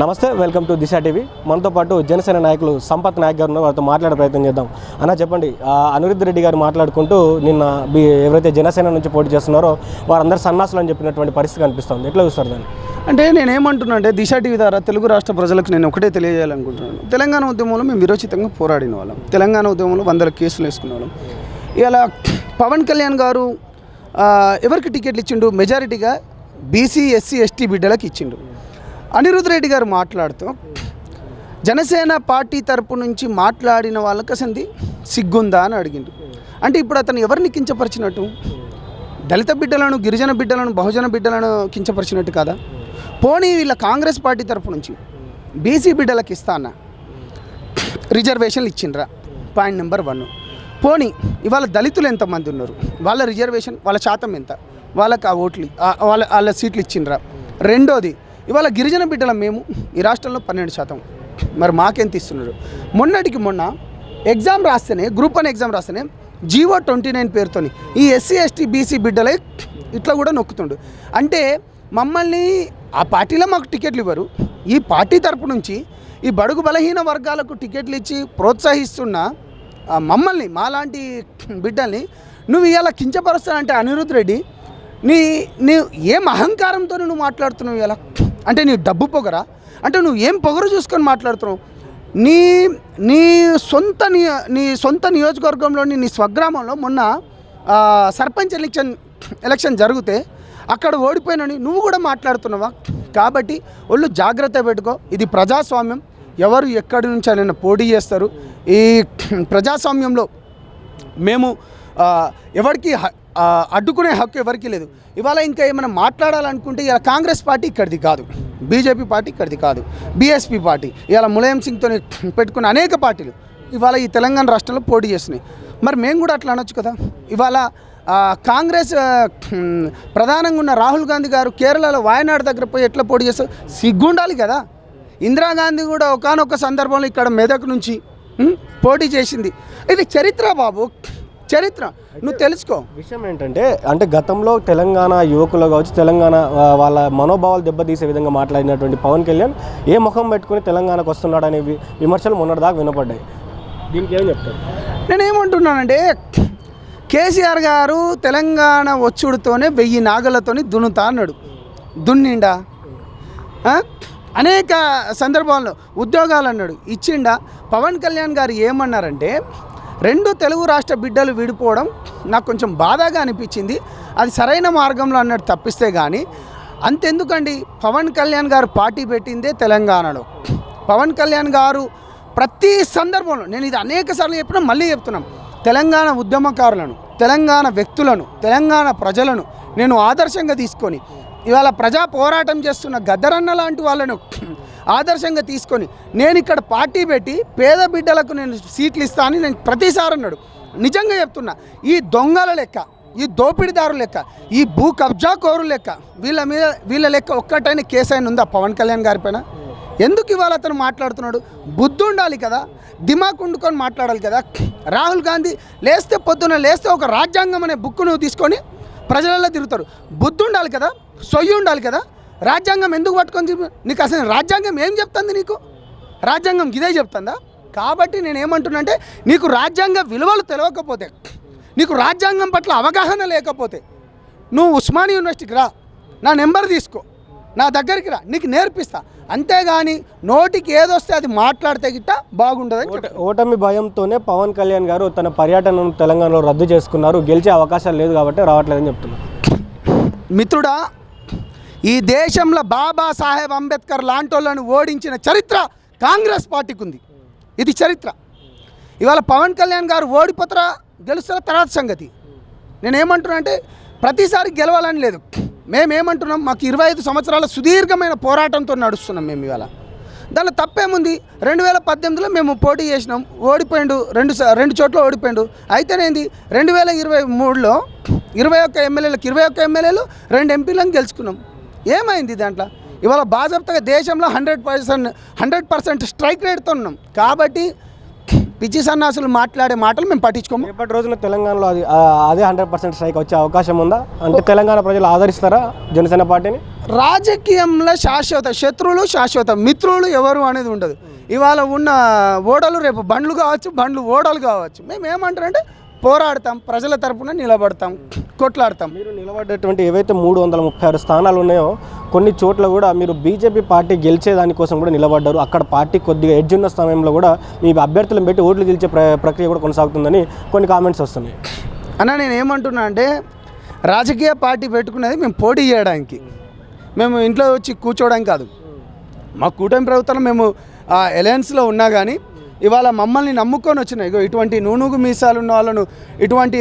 నమస్తే, welcome to Disha TV. మనతో పాటు జనసేన నాయకులు సంపత్ నాయక్ గారు వారితో మాట్లాడే ప్రయత్నం చేద్దాం. అన్న చెప్పండి, అనిరుద్ధ్ రెడ్డి గారు మాట్లాడుకుంటూ నిన్న ఎవరైతే జనసేన నుంచి పోటీ చేస్తున్నారో వారందరూ సన్నాసులు అని చెప్పినటువంటి పరిస్థితి కనిపిస్తుంది. ఎట్లా చూస్తారు దాన్ని? అంటే నేనేమంటున్నా అంటే దిశ టీవీ ద్వారా తెలుగు రాష్ట్ర ప్రజలకు నేను ఒకటే తెలియజేయాలనుకుంటున్నాను. తెలంగాణ ఉద్యమంలో మేము విరోచితంగా పోరాడిన వాళ్ళం. తెలంగాణ ఉద్యమంలో 100 కేసులు వేసుకునే వాళ్ళం. ఇలా పవన్ కళ్యాణ్ గారు ఎవరికి టికెట్లు ఇచ్చిండు? మెజారిటీగా బీసీ, ఎస్సీ, ఎస్టీ బిడ్డలకు ఇచ్చిండు. అనిరుద్ధ్ రెడ్డి గారు మాట్లాడుతూ జనసేన పార్టీ తరపు నుంచి మాట్లాడిన వాళ్ళకి అసలు సిగ్గుందా అని అడిగిండు. అంటే ఇప్పుడు అతను ఎవరిని కించపరిచినట్టు? దళిత బిడ్డలను, గిరిజన బిడ్డలను, బహుజన బిడ్డలను కించపరిచినట్టు కాదా? పోనీ వీళ్ళ కాంగ్రెస్ పార్టీ తరపు నుంచి బీసీ బిడ్డలకు ఇస్తానా రిజర్వేషన్లు ఇచ్చిండ్రా? Point number 1. పోనీ ఇవాళ దళితులు ఎంతమంది ఉన్నారు? వాళ్ళ రిజర్వేషన్, వాళ్ళ శాతం ఎంత? వాళ్ళకి ఆ ఓట్లు, వాళ్ళ సీట్లు ఇచ్చిండ్రా? రెండోది, ఇవాళ గిరిజన బిడ్డల మేము ఈ రాష్ట్రంలో 12%. మరి మాకెంత ఇస్తున్నారు? మొన్నటికి మొన్న ఎగ్జామ్ రాస్తేనే, గ్రూప్ 1 ఎగ్జామ్ రాస్తేనే జీవో 29 పేరుతోని ఈ ఎస్సీ, ఎస్టీ, బీసీ బిడ్డలే ఇట్లా కూడా నొక్కుతుండు. అంటే మమ్మల్ని ఆ పార్టీలో మాకు టికెట్లు ఇవ్వరు, ఈ పార్టీ తరపు నుంచి ఈ బడుగు బలహీన వర్గాలకు టికెట్లు ఇచ్చి ప్రోత్సహిస్తున్న మమ్మల్ని, మాలాంటి బిడ్డల్ని నువ్వు ఇలా కించపరుస్తానంటే అనిరుద్ధ్ రెడ్డి, నీ ఏం అహంకారంతో నువ్వు మాట్లాడుతున్నావు ఇలా? అంటే నీ డబ్బు పొగరా? అంటే నువ్వు ఏం పొగరు చూసుకొని మాట్లాడుతున్నావు? నీ సొంత నియోజకవర్గంలోని నీ స్వగ్రామంలో మొన్న సర్పంచ్ ఎలక్షన్ జరిగితే అక్కడ ఓడిపోయినని నువ్వు కూడా మాట్లాడుతున్నావా? కాబట్టి వాళ్ళు జాగ్రత్త పెట్టుకో. ఇది ప్రజాస్వామ్యం, ఎవరు ఎక్కడి నుంచి అయినా పోటీ చేస్తారు. ఈ ప్రజాస్వామ్యంలో మేము ఎవరికి అడ్డుకునే హక్కు ఎవరికి లేదు. ఇవాళ ఇంకా ఏమైనా మాట్లాడాలనుకుంటే ఇలా కాంగ్రెస్ పార్టీ ఇక్కడిది కాదు, బీజేపీ పార్టీ ఇక్కడిది కాదు, బీఎస్పీ పార్టీ, ఇవాళ ములాయం సింగ్తో పెట్టుకున్న అనేక పార్టీలు ఇవాళ ఈ తెలంగాణ రాష్ట్రంలో పోటీ చేస్తున్నాయి. మరి మేము కూడా అట్లా అనొచ్చు కదా? ఇవాళ కాంగ్రెస్ ప్రధానంగా ఉన్న రాహుల్ గాంధీ గారు కేరళలో వాయనాడు దగ్గర పోయి ఎట్లా పోటీ చేస్తారు? సిగ్గుండాలి కదా. ఇందిరాగాంధీ కూడా ఒకానొక సందర్భంలో ఇక్కడ మెదక్ నుంచి పోటీ చేసింది. ఇది చరిత్ర బాబు, చరిత్ర, నువ్వు తెలుసుకో. విషయం ఏంటంటే, అంటే గతంలో తెలంగాణ యువకులు కావచ్చు, తెలంగాణ వాళ్ళ మనోభావాలు దెబ్బతీసే విధంగా మాట్లాడినటువంటి పవన్ కళ్యాణ్ ఏ ముఖం పెట్టుకుని తెలంగాణకు వస్తున్నాడు అనే విమర్శలు మొన్నటిదాకా వినపడ్డాయి. దీనికి ఏం చెప్తారు? నేనేమంటున్నానంటే, కేసీఆర్ గారు తెలంగాణ వచ్చుడుతోనే 1000 నాగలతోని దున్నుతా అన్నాడు. దున్నిండా? అనేక సందర్భాల్లో ఉద్యోగాలు అన్నాడు, ఇచ్చిండా? పవన్ కళ్యాణ్ గారు ఏమన్నారంటే, 2 తెలుగు రాష్ట్ర బిడ్డలు విడిపోవడం నాకు కొంచెం బాధగా అనిపించింది, అది సరైన మార్గంలో అన్నట్టు తప్పిస్తే కానీ అంతెందుకండి. పవన్ కళ్యాణ్ గారు పార్టీ పెట్టిందే తెలంగాణలో. పవన్ కళ్యాణ్ గారు ప్రతి సందర్భంలో, నేను ఇది అనేక సార్లు చెప్పినా మళ్ళీ చెప్తున్నాం, తెలంగాణ ఉద్యమకారులను, తెలంగాణ వ్యక్తులను, తెలంగాణ ప్రజలను నేను ఆదర్శంగా తీసుకొని ఇవాళ ప్రజా పోరాటం చేస్తున్న గద్దరన్న లాంటి వాళ్ళను ఆదర్శంగా తీసుకొని నేను ఇక్కడ పార్టీ పెట్టి పేద బిడ్డలకు నేను సీట్లు ఇస్తానని నేను ప్రతిసారి అన్నాడు. నిజంగా చెప్తున్నా, ఈ దొంగల లెక్క, ఈ దోపిడీదారు లెక్క, ఈ భూ కబ్జా కోరు లెక్క వీళ్ళ లెక్క ఒక్కటైన కేసు అయిన ఉందా పవన్ కళ్యాణ్ గారి పైన? ఎందుకు ఇవాళ అతను మాట్లాడుతున్నాడు? బుద్ధి ఉండాలి కదా, దిమాగ్ ఉండుకొని మాట్లాడాలి కదా. రాహుల్ గాంధీ పొద్దున లేస్తే ఒక రాజ్యాంగం అనే బుక్ నువ్వు తీసుకొని ప్రజలలో తిరుగుతారు. బుద్ధి ఉండాలి కదా, సొయ్యి ఉండాలి కదా. రాజ్యాంగం ఎందుకు పట్టుకొని నీకు అసలు రాజ్యాంగం ఏం చెప్తుంది? నీకు రాజ్యాంగం ఇదే చెప్తుందా? కాబట్టి నేనేమంటున్నా అంటే, నీకు రాజ్యాంగ విలువలు తెలియకపోతే, నీకు రాజ్యాంగం పట్ల అవగాహన లేకపోతే నువ్వు ఉస్మానియా యూనివర్సిటీకి రా, నా నెంబర్ తీసుకో, నా దగ్గరికి రా, నీకు నేర్పిస్తా. అంతేగాని నోటికి ఏదొస్తే అది మాట్లాడితే గిట్ట బాగుండదు. ఓటమి భయంతోనే పవన్ కళ్యాణ్ గారు తన పర్యటనను తెలంగాణలో రద్దు చేసుకున్నారు, గెలిచే అవకాశాలు లేదు కాబట్టి రావట్లేదని చెప్తున్నారు. మిత్రుడా, ఈ దేశంలో బాబాసాహెబ్ అంబేద్కర్ లాంటి వాళ్ళను ఓడించిన చరిత్ర కాంగ్రెస్ పార్టీకి ఉంది. ఇది చరిత్ర. ఇవాళ పవన్ కళ్యాణ్ గారు ఓడిపోతారా గెలుస్తారా తర్వాత సంగతి. నేనేమంటున్నా అంటే, ప్రతిసారి గెలవాలని లేదు. మేమేమంటున్నాం, మాకు 25 సంవత్సరాల సుదీర్ఘమైన పోరాటంతో నడుస్తున్నాం మేము. ఇవాళ దానిలో తప్పేముంది? 2018లో మేము పోటీ చేసినాం, ఓడిపోయిండు, రెండు చోట్ల ఓడిపోయిండు. అయితేనేంది, 2023లో 21 ఎమ్మెల్యేలకు 21 ఎమ్మెల్యేలు, 2 ఎంపీలను గెలుచుకున్నాం. ఏమైంది దాంట్లో? ఇవాళ బాజాప్తగా దేశంలో 100% స్ట్రైక్ రేట్తో ఉన్నాం. కాబట్టి పిచ్చి సన్నాసులు మాట్లాడే మాటలు మేము పట్టించుకోము. రేపటి రోజున తెలంగాణలో అదే 100% స్ట్రైక్ వచ్చే అవకాశం ఉందా? అంటే తెలంగాణ ప్రజలు ఆదరిస్తారా జనసేన పార్టీని? రాజకీయంలో శాశ్వత శత్రువులు, శాశ్వత మిత్రులు ఎవరు అనేది ఉండదు. ఇవాళ ఉన్న ఓడలు రేపు బండ్లు కావచ్చు, బండ్లు ఓడలు కావచ్చు. మేము ఏమంటారంటే పోరాడతాం, ప్రజల తరపున నిలబడతాం, కొట్లాడతాం. మీరు నిలబడ్డటువంటి ఏవైతే 336 స్థానాలు ఉన్నాయో కొన్ని చోట్ల కూడా మీరు బీజేపీ పార్టీ గెలిచేదానికోసం కూడా నిలబడ్డారు. అక్కడ పార్టీ కొద్దిగా ఎడ్జ్ ఉన్న సమయంలో కూడా మీ అభ్యర్థులను పెట్టి ఓట్లు గెలిచే ప్రక్రియ కూడా కొనసాగుతుందని కొన్ని కామెంట్స్ వస్తున్నాయి. అన్న నేను ఏమంటున్నా అంటే రాజకీయ పార్టీ పెట్టుకునేది మేము పోటీ చేయడానికి, మేము ఇంట్లో వచ్చి కూర్చోవడానికి కాదు. మా కూటమి ప్రభుత్వం మేము అలయన్స్లో ఉన్నా కానీ ఇవాళ మమ్మల్ని నమ్ముకొని వచ్చినాయి. ఇటువంటి నూనూగు మీసాలు ఉన్న వాళ్ళను, ఇటువంటి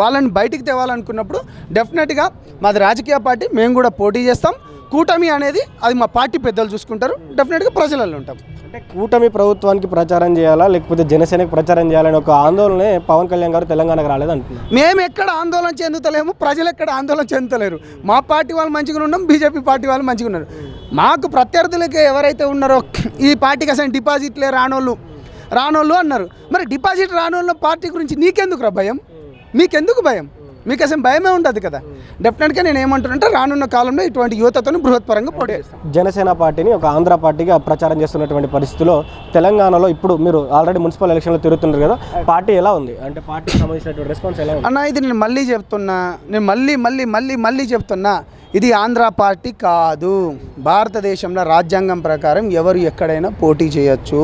వాళ్ళని బయటికి తేవాలనుకున్నప్పుడు డెఫినెట్గా మాది రాజకీయ పార్టీ, మేము కూడా పోటీ చేస్తాం. కూటమి అనేది అది మా పార్టీ పెద్దలు చూసుకుంటారు. డెఫినెట్గా ప్రజలలో ఉంటాం. అంటే కూటమి ప్రభుత్వానికి ప్రచారం చేయాలా లేకపోతే జనసేనకి ప్రచారం చేయాలని ఒక ఆందోళనే పవన్ కళ్యాణ్ గారు తెలంగాణకు రాలేదంటున్నారు. మేము ఎక్కడ ఆందోళన చెందుతలేము, ప్రజలు ఎక్కడ ఆందోళన చెందుతలేరు. మా పార్టీ వాళ్ళు మంచిగా ఉన్నాం, బీజేపీ పార్టీ వాళ్ళు మంచిగా ఉన్నారు. మాకు ప్రత్యర్థులకి ఎవరైతే ఉన్నారో ఈ పార్టీకి అసలు డిపాజిట్లే రానోళ్ళు అన్నారు. మరి డిపాజిట్ రానోళ్ళ పార్టీ గురించి నీకెందుకు రా భయం? మీకెందుకు భయం? మీకు అసలు భయమే ఉండదు కదా. డెఫినెట్గా నేను ఏమంటున్నానంటే రానున్న కాలంలో ఇటువంటి యువతతో బృహత్పరంగా పోటీ చేస్తాం. జనసేన పార్టీని ఒక ఆంధ్ర పార్టీగా ప్రచారం చేస్తున్నటువంటి పరిస్థితిలో తెలంగాణలో ఇప్పుడు మీరు ఆల్రెడీ మున్సిపల్ ఎలక్షన్లో తిరుగుతున్నారు కదా, పార్టీ ఎలా ఉంది? అంటే పార్టీకి సంబంధించినటువంటి రెస్పాన్స్ ఎలా ఉంది? అన్న ఇది నేను మళ్ళీ చెప్తున్నా, నేను మళ్ళీ చెప్తున్నా, ఇది ఆంధ్ర పార్టీ కాదు. భారతదేశంలో రాజ్యాంగం ప్రకారం ఎవరు ఎక్కడైనా పోటీ చేయొచ్చు.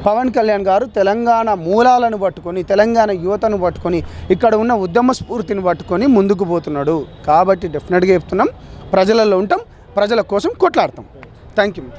పవన్ కళ్యాణ్ గారు తెలంగాణ మూలాలను పట్టుకొని, తెలంగాణ యువతను పట్టుకొని, ఇక్కడ ఉన్న ఉద్యమ స్ఫూర్తిని పట్టుకొని ముందుకు పోతున్నాడు. కాబట్టి డెఫినెట్గా చెప్తున్నాం, ప్రజలలో ఉంటాం, ప్రజల కోసం కొట్లాడతాం. Thank you.